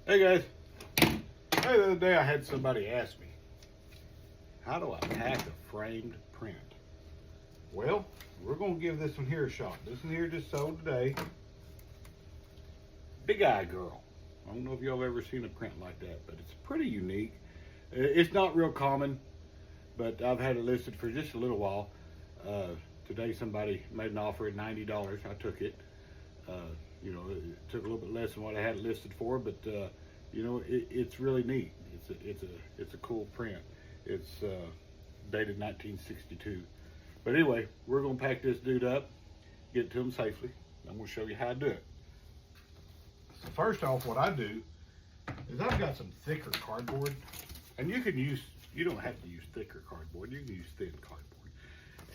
Hey guys, the other day I had somebody ask me, how do I pack a framed print? Well, we're going to give this one here a shot. This one here just sold today. Big Eye Girl. I don't know if y'all have ever seen a print like that, but it's pretty unique. It's not real common, but I've had it listed for just a little while. Today somebody made an offer at $90. I took it. It took a little bit less than what I had it listed for, but it's really neat. It's a cool print. It's dated 1962. But anyway, we're gonna pack this dude up, get it to him safely. I'm gonna show you how to do it. So first off, what I do is I've got some thicker cardboard, and you don't have to use thicker cardboard. You can use thin cardboard,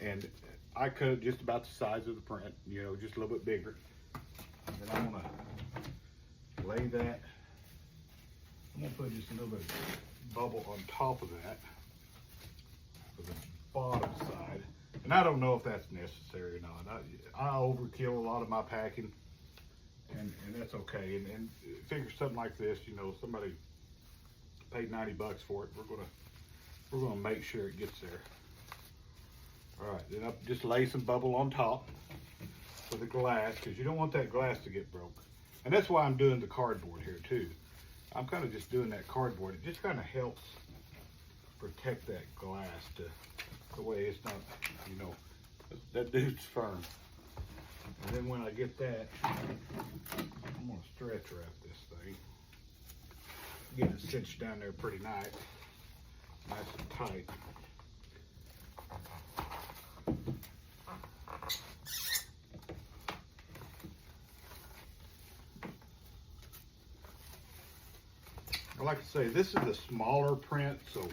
and I cut it just about the size of the print, just a little bit bigger. And then I'm gonna lay that. I'm gonna put just a little bit of bubble on top of that for the bottom side. And I don't know if that's necessary or not. I overkill a lot of my packing, and that's okay. And figure something like this, somebody paid 90 bucks for it. We're gonna make sure it gets there. All right, then I'll just lay some bubble on top for the glass, because you don't want that glass to get broke. And that's why I'm doing the cardboard here too. I'm kind of just doing that cardboard. It just kind of helps protect that glass to the way it's not, that dude's firm. And then when I get that, I'm gonna stretch wrap this thing. Get it cinched down there pretty nice and tight. Like I say, this is a smaller print, so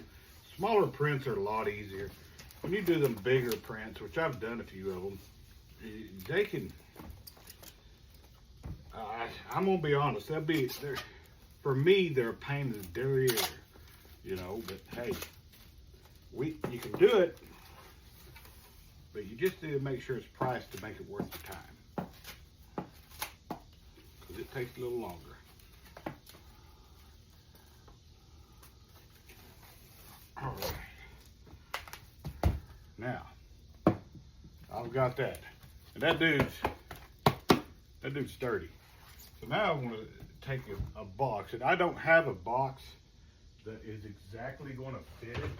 smaller prints are a lot easier. When you do them bigger prints, which I've done a few of them, they can, I'm gonna be honest, for me, they're a pain in the derriere, but hey, you can do it, but you just need to make sure it's priced to make it worth the time, because it takes a little longer. All right. Now, I've got that. And that dude's sturdy. So now I want to take a box. And I don't have a box that is exactly going to fit it.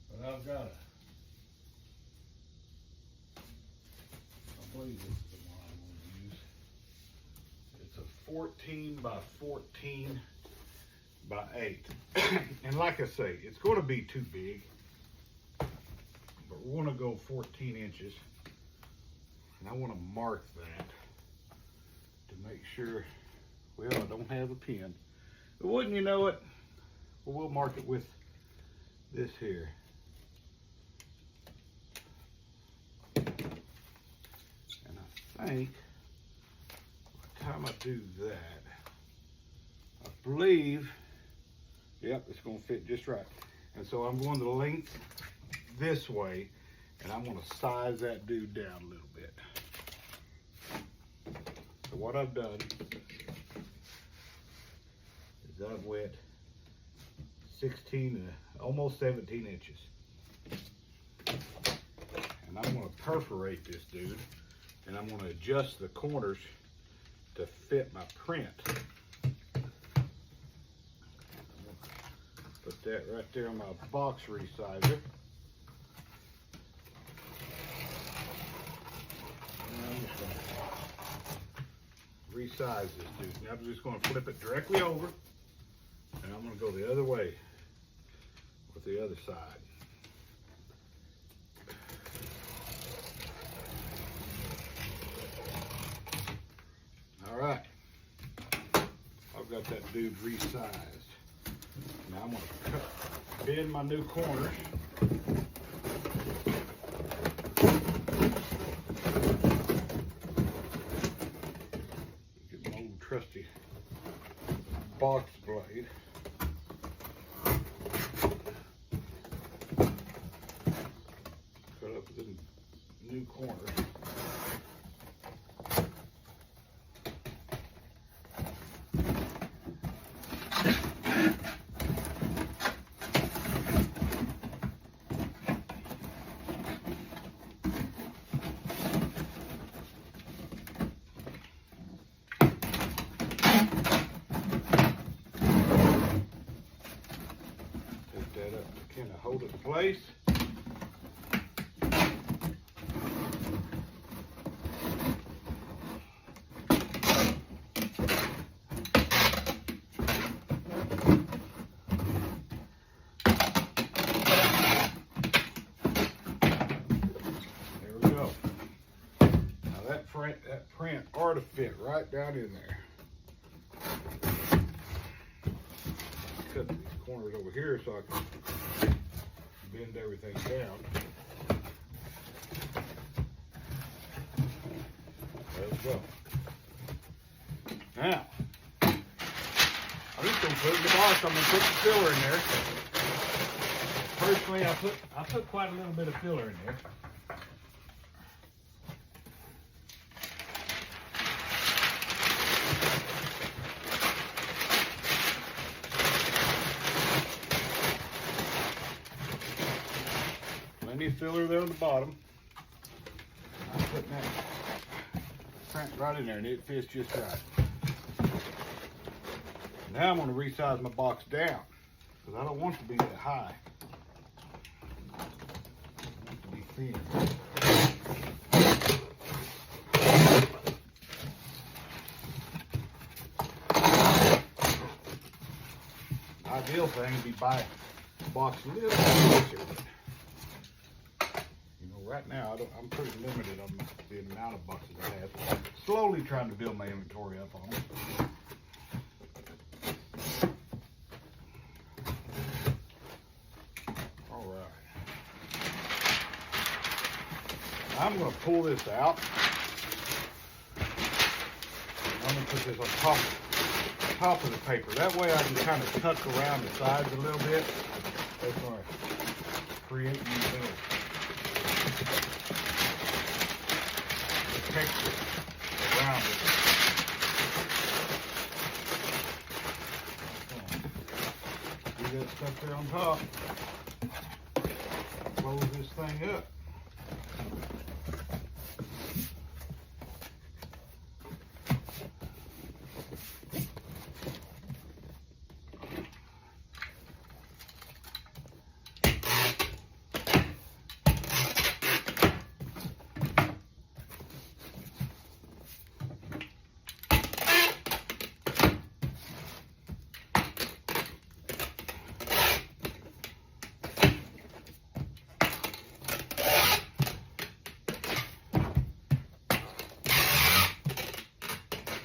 But I've got I believe this is the one I'm going to use. It's a 14 by 14 by 8. And like I say, it's going to be too big, but we're going to go 14 inches, and I want to mark that to make sure. Well, I don't have a pen, but wouldn't you know it, we'll mark it with this here. And I think by the time I do that, I believe, yep, it's going to fit just right. And so I'm going the length this way, and I'm going to size that dude down a little bit. So what I've done is I've went 16 to almost 17 inches. And I'm going to perforate this dude, and I'm going to adjust the corners to fit my print. Put that right there on my box resizer. And I'm just going to resize this dude. Now I'm just going to flip it directly over, and I'm going to go the other way with the other side. All right, I've got that dude resized. Now I'm going to bend my new corners. Get my old trusty box blade. Cut up the new corners. hold it in place. There we go. Now that print ought to fit right down in there. Cut these corners over here so I can bend everything down. There we go. Now, I'm just going to put in the box. I'm going to put the filler in there. Personally, I put quite a little bit of filler in there. Plenty of filler there on the bottom. I'm putting that print right in there and it fits just right. Now I'm going to resize my box down because I don't want it to be that high. I want it to be thin. The ideal thing would be buy the box a little bit closer. Right now, I'm pretty limited on the amount of boxes I have. Slowly trying to build my inventory up on them. All right. I'm going to pull this out. I'm going to put this on top of the paper. That way I can kind of tuck around the sides a little bit. That's going to create these little texture around it. Do that stuff there on top. Close this thing up.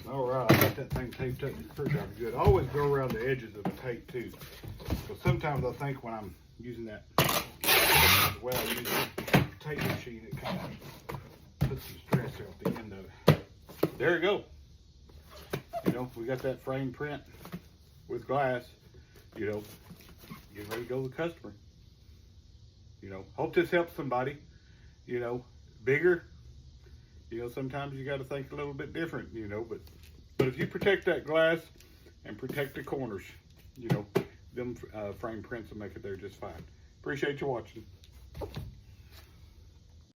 Alright, I got that thing taped up pretty darn good. I always go around the edges of the tape too. Because sometimes I think when I'm using that, the way I use the tape machine, it kind of puts some stress there at the end of it. There you go. You know, we got that frame print with glass, you know, getting ready to go to the customer. You know, hope this helps somebody. You know, bigger. You know, sometimes you got to think a little bit different, you know, but if you protect that glass and protect the corners, you know, them frame prints will make it there just fine. Appreciate you watching.